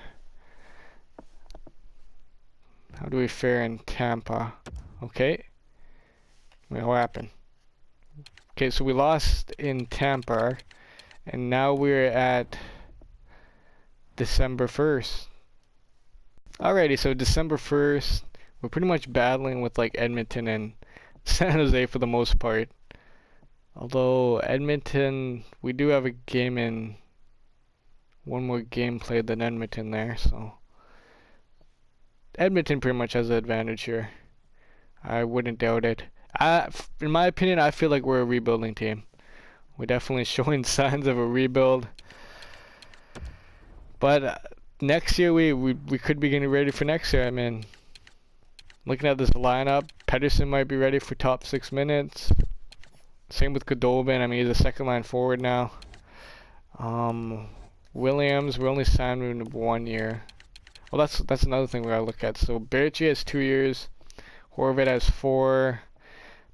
How do we fare in Tampa? Okay. Wait, what happened? Okay, so we lost in Tampa, and now we're at December 1st. Alrighty, so December 1st, we're pretty much battling with like Edmonton and San Jose for the most part. Although Edmonton, we do have a game in, one more game played than Edmonton there, so Edmonton pretty much has the advantage here. I wouldn't doubt it. In my opinion, I feel like we're a rebuilding team. We're definitely showing signs of a rebuild. But next year, we could be getting ready for next year. I mean, looking at this lineup, Pedersen might be ready for top 6 minutes. Same with Goldobin. I mean, he's a second line forward now. Williams, we're only signed him 1 year. Well, that's another thing we gotta look at. So Berchi has 2 years, Horvat has 4,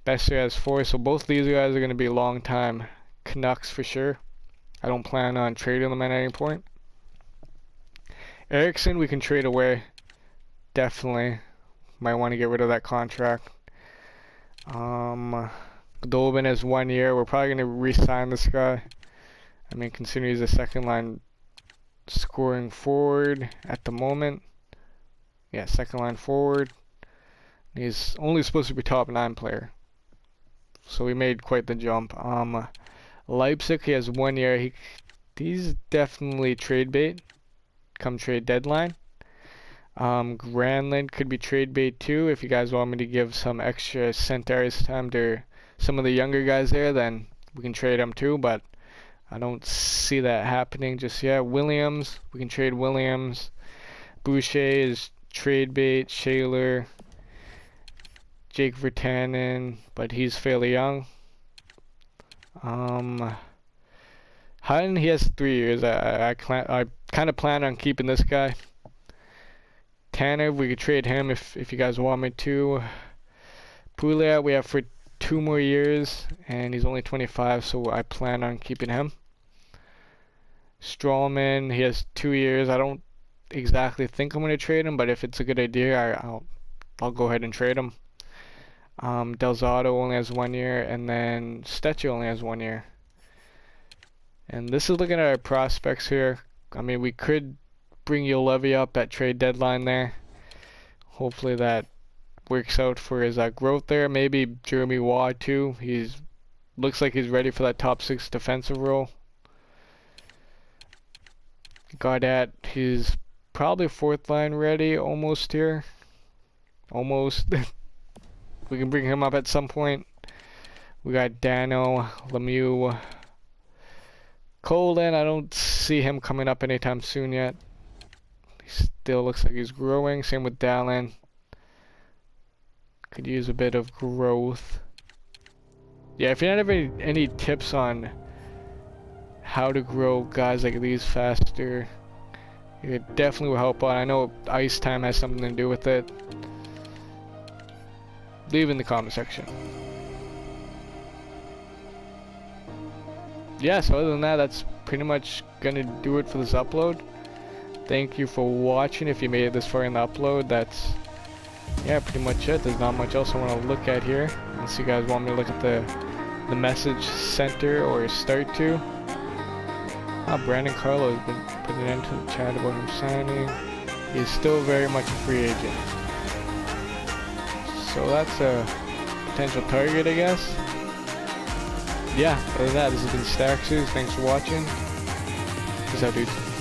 Besser has 4. So both these guys are gonna be long time Canucks for sure. I don't plan on trading them at any point. Eriksson we can trade away. Definitely. Might want to get rid of that contract. Goldobin has 1 year. We're probably gonna re-sign this guy. I mean, considering he's a second line scoring forward at the moment. Yeah, second line forward. He's only supposed to be top 9 player. So we made quite the jump. Leipzig, he has 1 year. He's definitely trade bait come trade deadline. Granlund could be trade bait too. If you guys want me to give some extra center ice time to some of the younger guys there, then we can trade them too, but I don't see that happening just yet. Williams, we can trade Williams. Boucher is trade bait. Shaler, Jake Virtanen, but he's fairly young. Hutton, he has 3 years. I kind of plan on keeping this guy. Tanner, we could trade him if you guys want me to. Pouliot, we have for 2 more years, and he's only 25, so I plan on keeping him. Stralman, he has 2 years. I don't exactly think I'm going to trade him, but if it's a good idea, I'll go ahead and trade him. Delzato only has 1 year, and then Stetcher only has 1 year. And this is looking at our prospects here. I mean, we could bring Yolevi up at trade deadline there. Hopefully that works out for his growth there. Maybe Jeremy Waugh too. Looks like he's ready for that top 6 defensive role. Goddard, he's probably fourth line ready, almost here. Almost. We can bring him up at some point. We got Dano, Lemieux, Colin. I don't see him coming up anytime soon yet. He still looks like he's growing. Same with Dallin. Could use a bit of growth. Yeah, if you have any tips on how to grow guys like these faster, it definitely will help out. I know ice time has something to do with it. Leave in the comment section. Yeah, so other than that, that's pretty much gonna do it for this upload. Thank you for watching. If you made it this far in the upload, that's, yeah, pretty much it. There's not much else I want to look at here, unless you guys want me to look at the message center or start to. Brandon Carlo has been putting it into the chat about him signing. He's still very much a free agent. So that's a potential target, I guess. Yeah, other than that, this has been Staxers. Thanks for watching. Peace out, dudes.